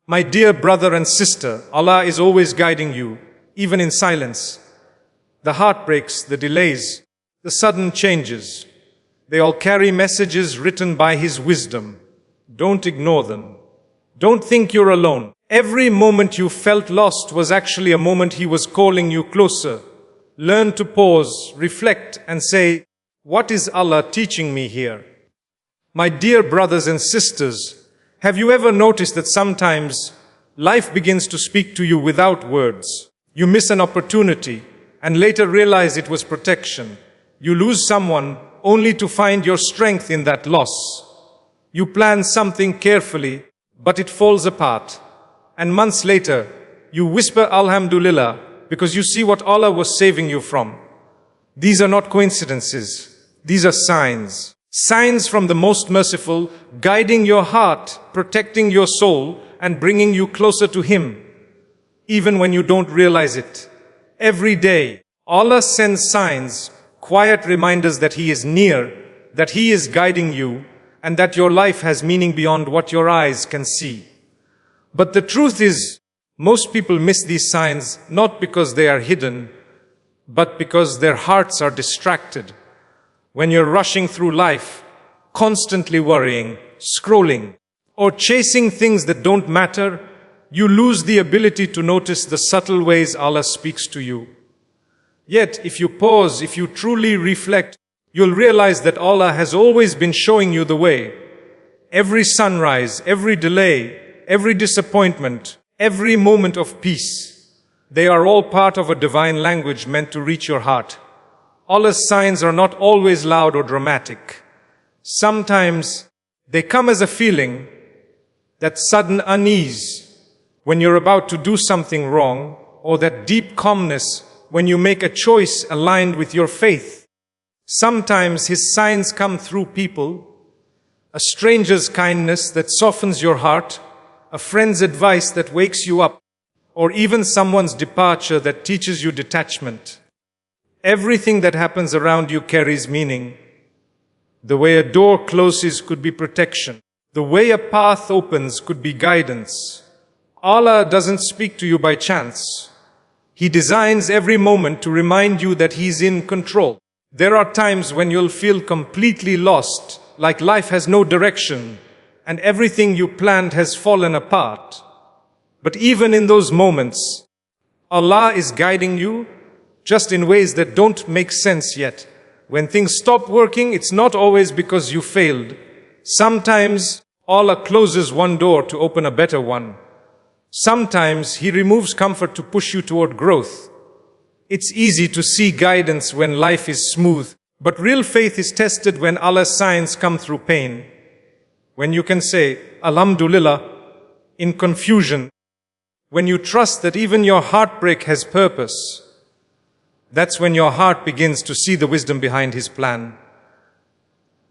My dear brother and sister, Allah is always guiding you, even in silence. The heartbreaks, the delays, the sudden changes, they all carry messages written by His wisdom. Don't ignore them. Don't think you're alone. Every moment you felt lost was actually a moment He was calling you closer. Learn to pause, reflect, and say, what is Allah teaching me here? My dear brothers and sisters, have you ever noticed that sometimes life begins to speak to you without words? You miss an opportunity and later realize it was protection. You lose someone only to find your strength in that loss. You plan something carefully, but it falls apart. And months later, you whisper Alhamdulillah because you see what Allah was saving you from. These are not coincidences. These are signs. Signs from the Most Merciful, guiding your heart, protecting your soul, and bringing you closer to Him, even when you don't realize it. Every day, Allah sends signs, quiet reminders that He is near, that He is guiding you, and that your life has meaning beyond what your eyes can see. But the truth is, most people miss these signs not because they are hidden, but because their hearts are distracted. When you're rushing through life, constantly worrying, scrolling, or chasing things that don't matter, you lose the ability to notice the subtle ways Allah speaks to you. Yet, if you pause, if you truly reflect, you'll realize that Allah has always been showing you the way. Every sunrise, every delay, every disappointment, every moment of peace, they are all part of a divine language meant to reach your heart. Allah's signs are not always loud or dramatic. Sometimes they come as a feeling, that sudden unease when you're about to do something wrong, or that deep calmness when you make a choice aligned with your faith. Sometimes His signs come through people, a stranger's kindness that softens your heart, a friend's advice that wakes you up, or even someone's departure that teaches you detachment. Everything that happens around you carries meaning. The way a door closes could be protection. The way a path opens could be guidance. Allah doesn't speak to you by chance. He designs every moment to remind you that He's in control. There are times when you'll feel completely lost, like life has no direction, and everything you planned has fallen apart. But even in those moments, Allah is guiding you, just in ways that don't make sense yet. When things stop working, it's not always because you failed. Sometimes Allah closes one door to open a better one. Sometimes He removes comfort to push you toward growth. It's easy to see guidance when life is smooth, but real faith is tested when Allah's signs come through pain. When you can say, Alhamdulillah, in confusion, when you trust that even your heartbreak has purpose, that's when your heart begins to see the wisdom behind His plan.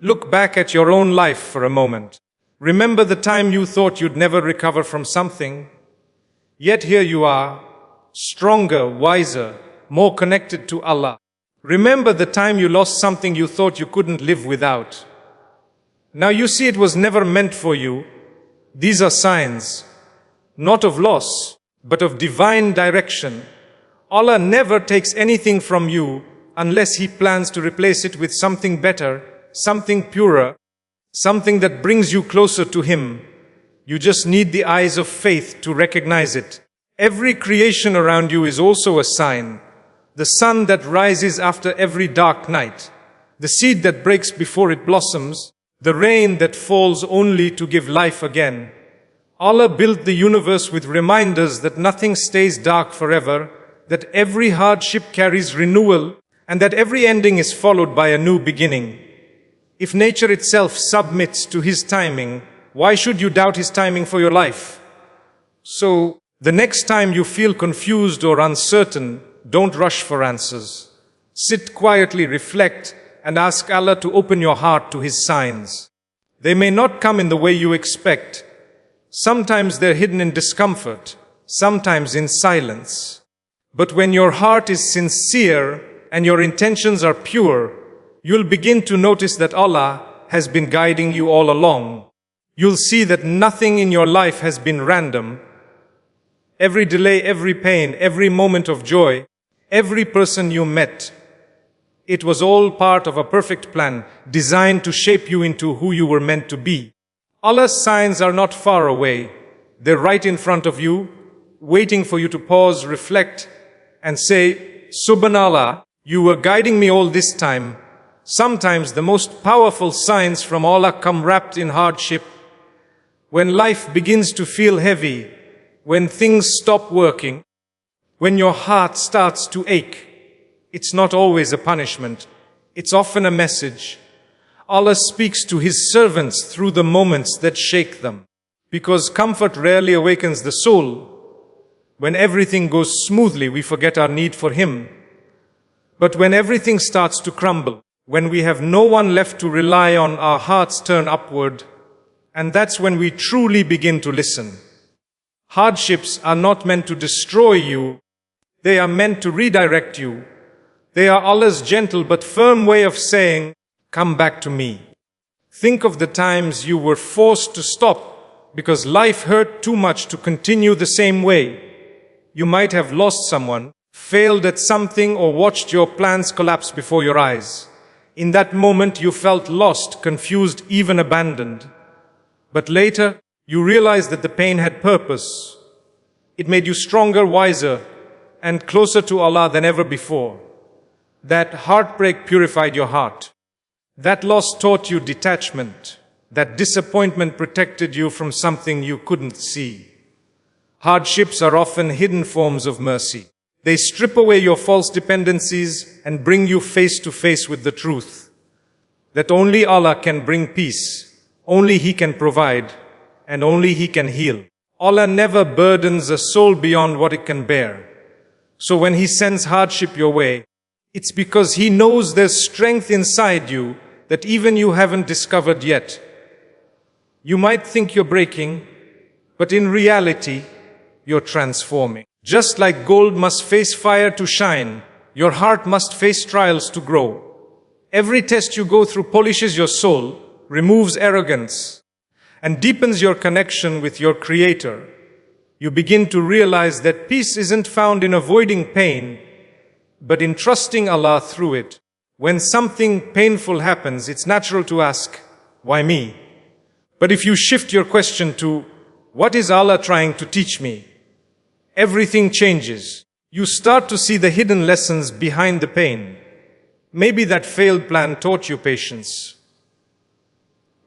Look back at your own life for a moment. Remember the time you thought you'd never recover from something, yet here you are, stronger, wiser, more connected to Allah. Remember the time you lost something you thought you couldn't live without. Now you see it was never meant for you. These are signs, not of loss, but of divine direction. Allah never takes anything from you unless He plans to replace it with something better, something purer, something that brings you closer to Him. You just need the eyes of faith to recognize it. Every creation around you is also a sign. The sun that rises after every dark night, the seed that breaks before it blossoms, the rain that falls only to give life again. Allah built the universe with reminders that nothing stays dark forever, that every hardship carries renewal, and that every ending is followed by a new beginning. If nature itself submits to His timing, why should you doubt His timing for your life? So, the next time you feel confused or uncertain, don't rush for answers. Sit quietly, reflect, and ask Allah to open your heart to His signs. They may not come in the way you expect. Sometimes they're hidden in discomfort, sometimes in silence. But when your heart is sincere and your intentions are pure, you'll begin to notice that Allah has been guiding you all along. You'll see that nothing in your life has been random. Every delay, every pain, every moment of joy, every person you met, it was all part of a perfect plan designed to shape you into who you were meant to be. Allah's signs are not far away. They're right in front of you, waiting for you to pause, reflect, and say, Subhanallah, you were guiding me all this time. Sometimes the most powerful signs from Allah come wrapped in hardship. When life begins to feel heavy, when things stop working, when your heart starts to ache, it's not always a punishment. It's often a message. Allah speaks to His servants through the moments that shake them. Because comfort rarely awakens the soul. When everything goes smoothly, we forget our need for Him. But when everything starts to crumble, when we have no one left to rely on, our hearts turn upward, and that's when we truly begin to listen. Hardships are not meant to destroy you. They are meant to redirect you. They are Allah's gentle but firm way of saying, come back to me. Think of the times you were forced to stop because life hurt too much to continue the same way. You might have lost someone, failed at something, or watched your plans collapse before your eyes. In that moment you felt lost, confused, even abandoned. But later, you realized that the pain had purpose. It made you stronger, wiser, and closer to Allah than ever before. That heartbreak purified your heart. That loss taught you detachment. That disappointment protected you from something you couldn't see. Hardships are often hidden forms of mercy. They strip away your false dependencies and bring you face to face with the truth. That only Allah can bring peace. Only He can provide, and only He can heal. Allah never burdens a soul beyond what it can bear. So when He sends hardship your way, it's because He knows there's strength inside you that even you haven't discovered yet. You might think you're breaking, but in reality, you're transforming. Just like gold must face fire to shine, your heart must face trials to grow. Every test you go through polishes your soul, removes arrogance, and deepens your connection with your Creator. You begin to realize that peace isn't found in avoiding pain, but in trusting Allah through it. When something painful happens, it's natural to ask, why me? But if you shift your question to, what is Allah trying to teach me? Everything changes. You start to see the hidden lessons behind the pain. Maybe that failed plan taught you patience.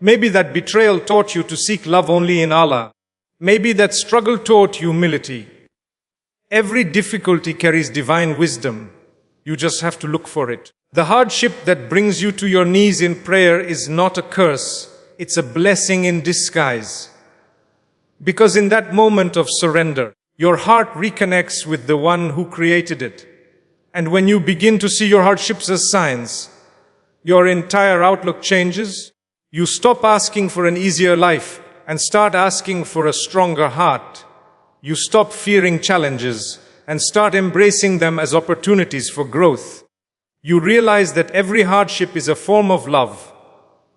Maybe that betrayal taught you to seek love only in Allah. Maybe that struggle taught you humility. Every difficulty carries divine wisdom. You just have to look for it. The hardship that brings you to your knees in prayer is not a curse. It's a blessing in disguise. Because in that moment of surrender, your heart reconnects with the one who created it. And when you begin to see your hardships as signs, your entire outlook changes. You stop asking for an easier life and start asking for a stronger heart. You stop fearing challenges and start embracing them as opportunities for growth. You realize that every hardship is a form of love,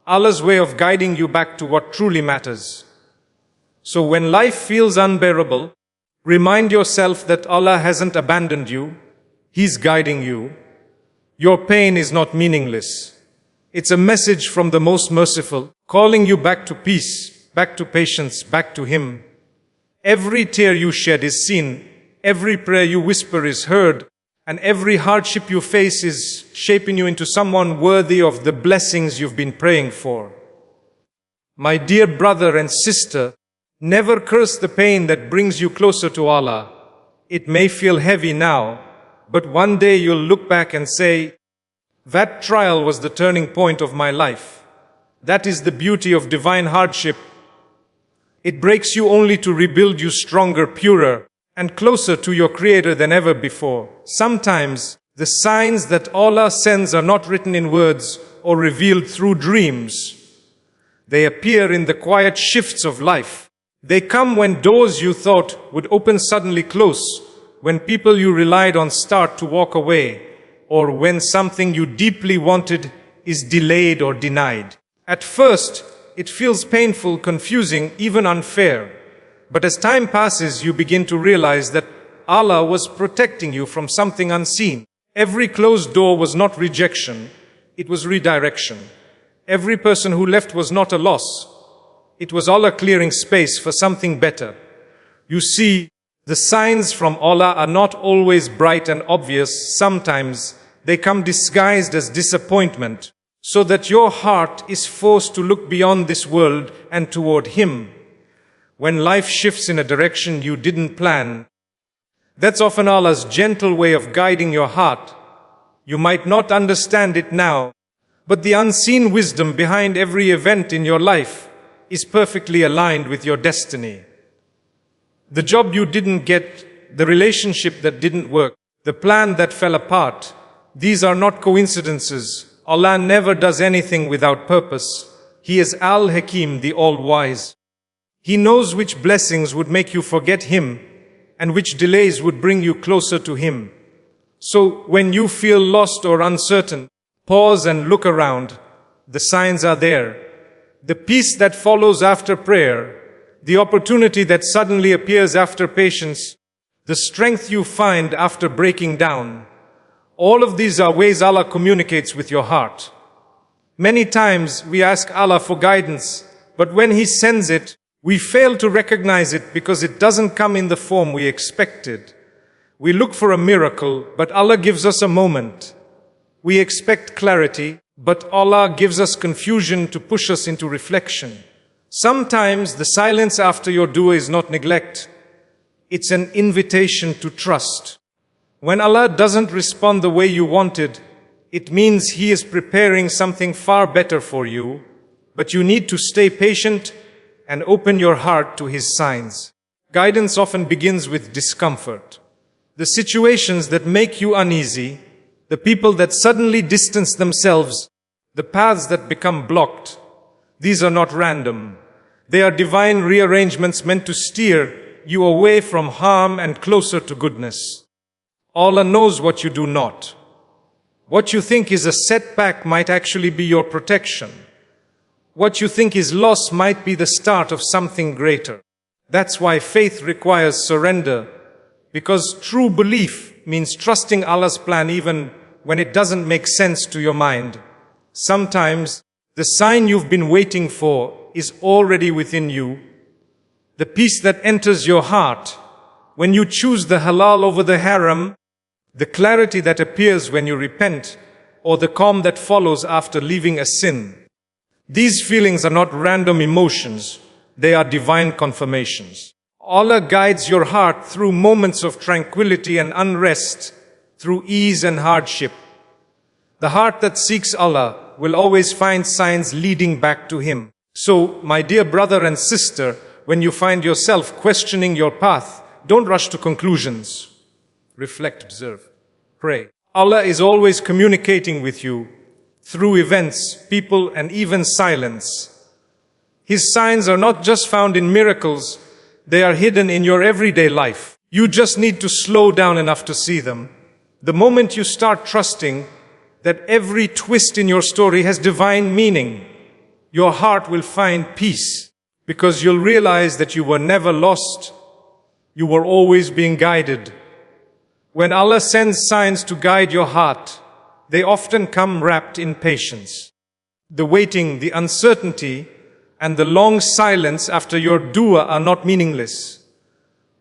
Allah's way of guiding you back to what truly matters. So when life feels unbearable, remind yourself that Allah hasn't abandoned you. He's guiding you. Your pain is not meaningless. It's a message from the most merciful, calling you back to peace, back to patience, back to Him. Every tear you shed is seen, every prayer you whisper is heard, and every hardship you face is shaping you into someone worthy of the blessings you've been praying for. My dear brother and sister, never curse the pain that brings you closer to Allah. It may feel heavy now, but one day you'll look back and say, that trial was the turning point of my life. That is the beauty of divine hardship. It breaks you only to rebuild you stronger, purer, and closer to your Creator than ever before. Sometimes, the signs that Allah sends are not written in words or revealed through dreams. They appear in the quiet shifts of life. They come when doors you thought would open suddenly close, when people you relied on start to walk away, or when something you deeply wanted is delayed or denied. At first, it feels painful, confusing, even unfair. But as time passes, you begin to realize that Allah was protecting you from something unseen. Every closed door was not rejection, it was redirection. Every person who left was not a loss, it was Allah clearing space for something better. You see, the signs from Allah are not always bright and obvious. Sometimes they come disguised as disappointment, so that your heart is forced to look beyond this world and toward Him. When life shifts in a direction you didn't plan, that's often Allah's gentle way of guiding your heart. You might not understand it now, but the unseen wisdom behind every event in your life is perfectly aligned with your destiny. The job you didn't get, the relationship that didn't work, the plan that fell apart, these are not coincidences. Allah never does anything without purpose. He is Al-Hakim, the All-Wise. He knows which blessings would make you forget Him and which delays would bring you closer to Him. So when you feel lost or uncertain, pause and look around. The signs are there. The peace that follows after prayer, the opportunity that suddenly appears after patience, the strength you find after breaking down. All of these are ways Allah communicates with your heart. Many times we ask Allah for guidance, but when He sends it, we fail to recognize it because it doesn't come in the form we expected. We look for a miracle, but Allah gives us a moment. We expect clarity, but Allah gives us confusion to push us into reflection. Sometimes the silence after your dua is not neglect. It's an invitation to trust. When Allah doesn't respond the way you wanted, it means He is preparing something far better for you, but you need to stay patient and open your heart to His signs. Guidance often begins with discomfort. The situations that make you uneasy, the people that suddenly distance themselves, the paths that become blocked, these are not random. They are divine rearrangements meant to steer you away from harm and closer to goodness. Allah knows what you do not. What you think is a setback might actually be your protection. What you think is loss might be the start of something greater. That's why faith requires surrender, because true belief means trusting Allah's plan even when it doesn't make sense to your mind. Sometimes the sign you've been waiting for is already within you. The peace that enters your heart when you choose the halal over the haram, the clarity that appears when you repent, or the calm that follows after leaving a sin. These feelings are not random emotions, they are divine confirmations. Allah guides your heart through moments of tranquility and unrest, through ease and hardship. The heart that seeks Allah will always find signs leading back to Him. So, my dear brother and sister, when you find yourself questioning your path, don't rush to conclusions. Reflect, observe, pray. Allah is always communicating with you through events, people, and even silence. His signs are not just found in miracles, they are hidden in your everyday life. You just need to slow down enough to see them. The moment you start trusting that every twist in your story has divine meaning, your heart will find peace, because you'll realize that you were never lost, you were always being guided. When Allah sends signs to guide your heart, they often come wrapped in patience. The waiting, the uncertainty, and the long silence after your dua are not meaningless.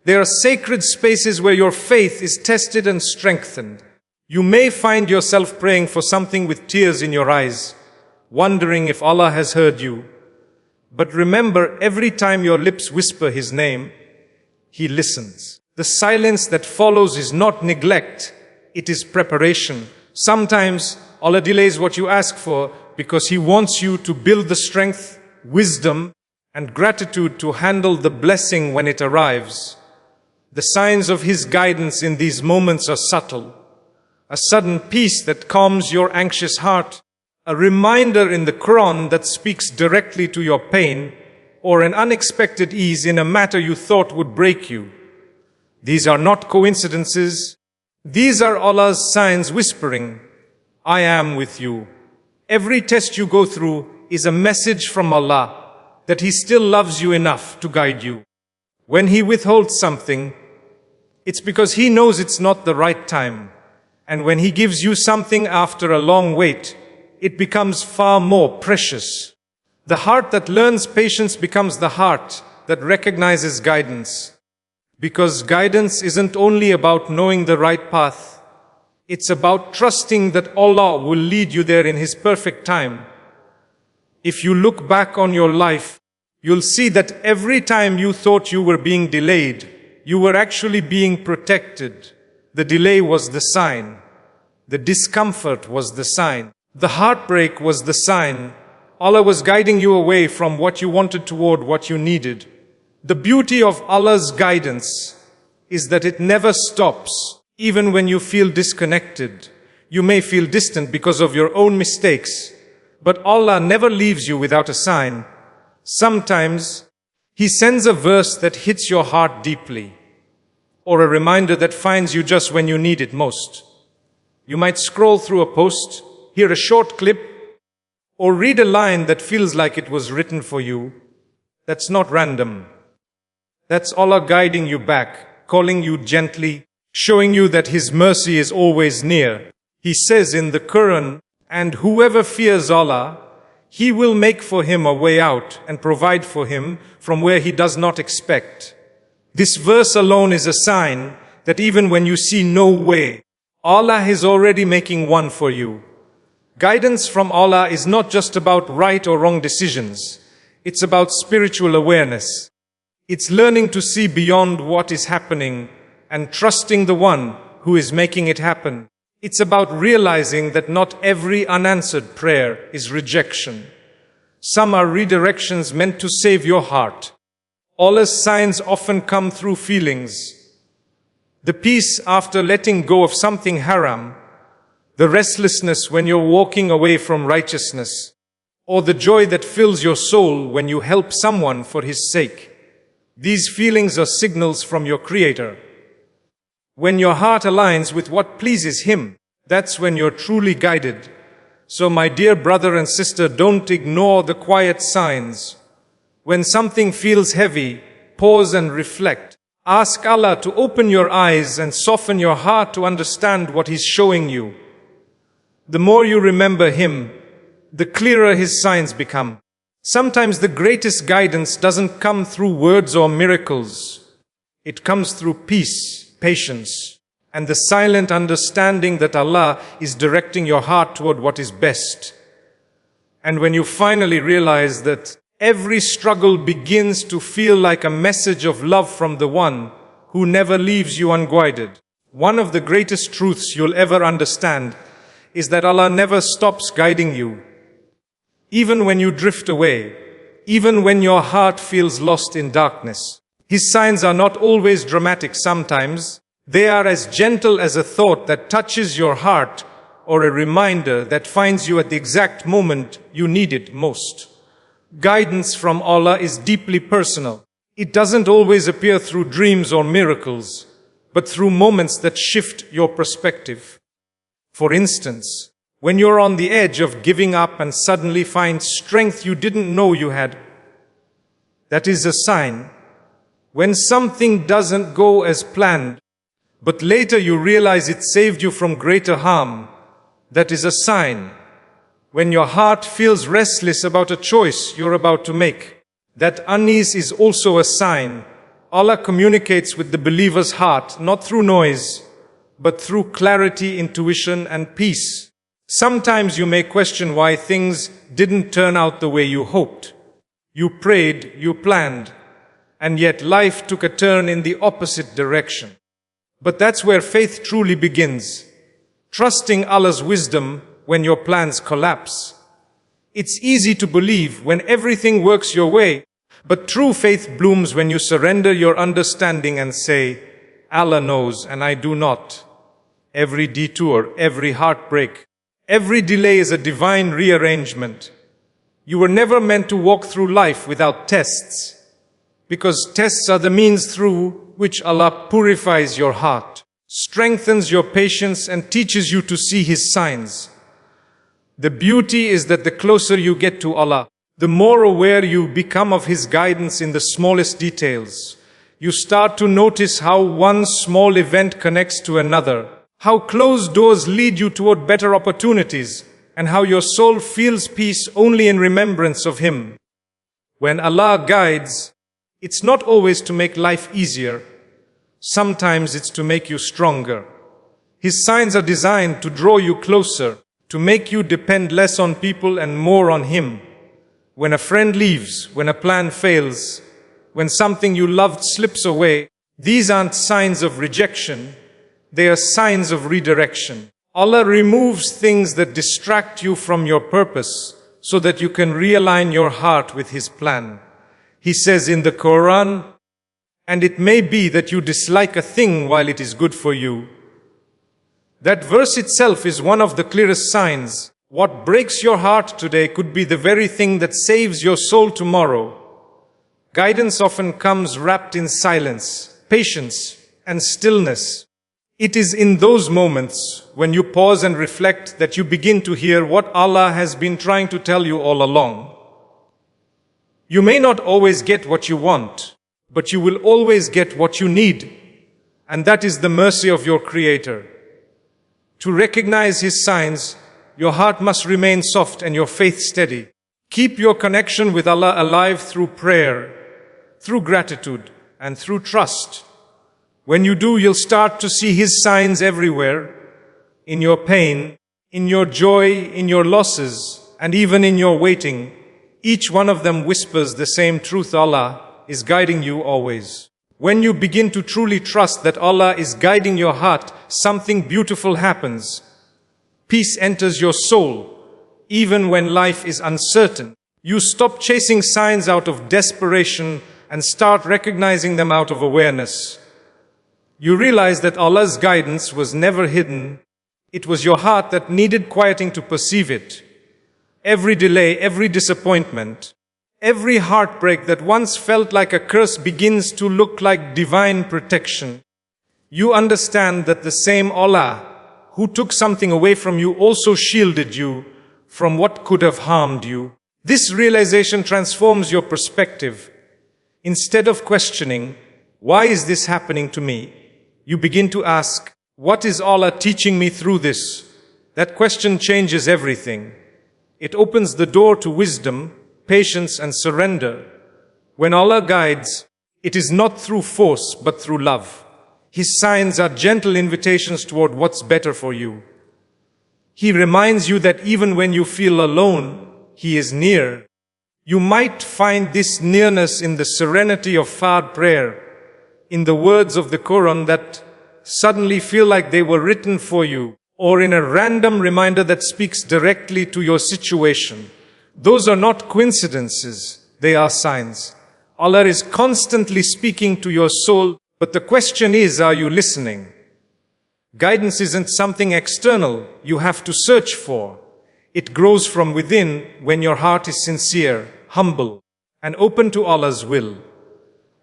They are sacred spaces where your faith is tested and strengthened. You may find yourself praying for something with tears in your eyes, wondering if Allah has heard you. But remember, every time your lips whisper His name, He listens. The silence that follows is not neglect, it is preparation. Sometimes Allah delays what you ask for because He wants you to build the strength, wisdom, and gratitude to handle the blessing when it arrives. The signs of His guidance in these moments are subtle. A sudden peace that calms your anxious heart, a reminder in the Quran that speaks directly to your pain, or an unexpected ease in a matter you thought would break you. These are not coincidences. These are Allah's signs whispering, I am with you. Every test you go through is a message from Allah. that He still loves you enough to guide you. When He withholds something, it's because He knows it's not the right time. And when He gives you something after a long wait, it becomes far more precious. The heart that learns patience becomes the heart that recognizes guidance. Because guidance isn't only about knowing the right path, it's about trusting that Allah will lead you there in His perfect time. If you look back on your life, you'll see that every time you thought you were being delayed, you were actually being protected. The delay was the sign. The discomfort was the sign. The heartbreak was the sign. Allah was guiding you away from what you wanted toward what you needed. The beauty of Allah's guidance is that it never stops. Even when you feel disconnected, you may feel distant because of your own mistakes, but Allah never leaves you without a sign. Sometimes He sends a verse that hits your heart deeply, or a reminder that finds you just when you need it most. You might scroll through a post, hear a short clip, or read a line that feels like it was written for you. That's not random. That's Allah guiding you back, calling you gently, showing you that His mercy is always near. He says in the Quran, "And whoever fears Allah, He will make for him a way out and provide for him from where he does not expect." This verse alone is a sign that even when you see no way, Allah is already making one for you. Guidance from Allah is not just about right or wrong decisions. It's about spiritual awareness. It's learning to see beyond what is happening and trusting the one who is making it happen. It's about realizing that not every unanswered prayer is rejection. Some are redirections meant to save your heart. Allah's signs often come through feelings. The peace after letting go of something haram, the restlessness when you're walking away from righteousness, or the joy that fills your soul when you help someone for His sake. These feelings are signals from your Creator. When your heart aligns with what pleases Him, that's when you're truly guided. So my dear brother and sister, don't ignore the quiet signs. When something feels heavy, pause and reflect. Ask Allah to open your eyes and soften your heart to understand what He's showing you. The more you remember Him, the clearer His signs become. Sometimes the greatest guidance doesn't come through words or miracles. It comes through peace, patience, and the silent understanding that Allah is directing your heart toward what is best. And when you finally realize that every struggle begins to feel like a message of love from the one who never leaves you unguided. One of the greatest truths you'll ever understand is that Allah never stops guiding you. Even when you drift away, even when your heart feels lost in darkness, His signs are not always dramatic. Sometimes they are as gentle as a thought that touches your heart or a reminder that finds you at the exact moment you need it most. Guidance from Allah is deeply personal. It doesn't always appear through dreams or miracles, but through moments that shift your perspective. For instance, when you're on the edge of giving up and suddenly find strength you didn't know you had, that is a sign. When something doesn't go as planned, but later you realize it saved you from greater harm, that is a sign. When your heart feels restless about a choice you're about to make, that unease is also a sign. Allah communicates with the believer's heart, not through noise, but through clarity, intuition, and peace. Sometimes you may question why things didn't turn out the way you hoped. You prayed, you planned, and yet life took a turn in the opposite direction. But that's where faith truly begins. Trusting Allah's wisdom when your plans collapse. It's easy to believe when everything works your way, but true faith blooms when you surrender your understanding and say, Allah knows and I do not. Every detour, every heartbreak, every delay is a divine rearrangement. You were never meant to walk through life without tests, because tests are the means through which Allah purifies your heart, strengthens your patience, and teaches you to see His signs. The beauty is that the closer you get to Allah, The more aware you become of His guidance in the smallest details, you start to notice how one small event connects to another, how closed doors lead you toward better opportunities, and how your soul feels peace only in remembrance of Him. When Allah guides, it's not always to make life easier. Sometimes it's to make you stronger. His signs are designed to draw you closer, to make you depend less on people and more on Him. When a friend leaves, when a plan fails, when something you loved slips away, these aren't signs of rejection, they are signs of redirection. Allah removes things that distract you from your purpose so that you can realign your heart with His plan. He says in the Quran, "And it may be that you dislike a thing while it is good for you." That verse itself is one of the clearest signs. What breaks your heart today could be the very thing that saves your soul tomorrow. Guidance often comes wrapped in silence, patience, and stillness. It is in those moments when you pause and reflect that you begin to hear what Allah has been trying to tell you all along. You may not always get what you want, but you will always get what you need. And that is the mercy of your Creator. To recognize His signs, your heart must remain soft and your faith steady. Keep your connection with Allah alive through prayer, through gratitude, and through trust. When you do, you'll start to see His signs everywhere, in your pain, in your joy, in your losses, and even in your waiting. Each one of them whispers the same truth: Allah is guiding you always. When you begin to truly trust that Allah is guiding your heart, something beautiful happens. Peace enters your soul, even when life is uncertain. You stop chasing signs out of desperation and start recognizing them out of awareness. You realize that Allah's guidance was never hidden. It was your heart that needed quieting to perceive it. Every delay, every disappointment, every heartbreak that once felt like a curse begins to look like divine protection. You understand that the same Allah who took something away from you also shielded you from what could have harmed you. This realization transforms your perspective. Instead of questioning, "Why is this happening to me?" you begin to ask, "What is Allah teaching me through this?" That question changes everything. It opens the door to wisdom, patience, and surrender. When Allah guides, it is not through force but through love. His signs are gentle invitations toward what's better for you. He reminds you that even when you feel alone, He is near. You might find this nearness in the serenity of fard prayer, in the words of the Quran that suddenly feel like they were written for you, or in a random reminder that speaks directly to your situation. Those are not coincidences, they are signs. Allah is constantly speaking to your soul, but the question is, are you listening? Guidance isn't something external you have to search for. It grows from within when your heart is sincere, humble, and open to Allah's will.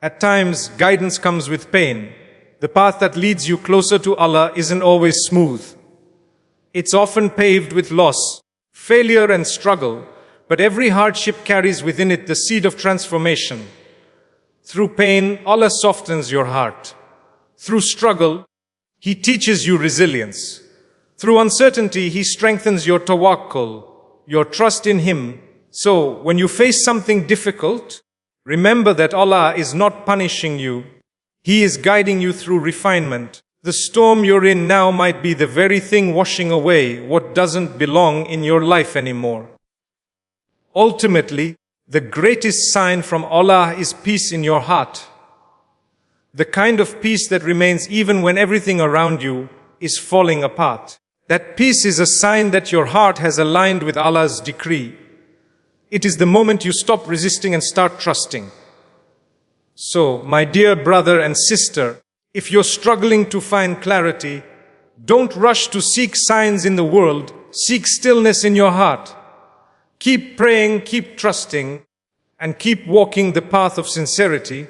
At times, guidance comes with pain. The path that leads you closer to Allah isn't always smooth. It's often paved with loss, failure, and struggle, but every hardship carries within it the seed of transformation. Through pain, Allah softens your heart. Through struggle, He teaches you resilience. Through uncertainty, He strengthens your tawakkul, your trust in Him. So, when you face something difficult, remember that Allah is not punishing you. He is guiding you through refinement. The storm you're in now might be the very thing washing away what doesn't belong in your life anymore. Ultimately, the greatest sign from Allah is peace in your heart. The kind of peace that remains even when everything around you is falling apart. That peace is a sign that your heart has aligned with Allah's decree. It is the moment you stop resisting and start trusting. So, my dear brother and sister, if you're struggling to find clarity, don't rush to seek signs in the world. Seek stillness in your heart. Keep praying, keep trusting, and keep walking the path of sincerity,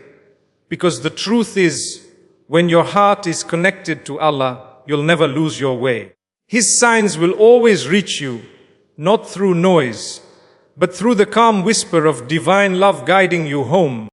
because the truth is, when your heart is connected to Allah, you'll never lose your way. His signs will always reach you, not through noise, but through the calm whisper of divine love guiding you home.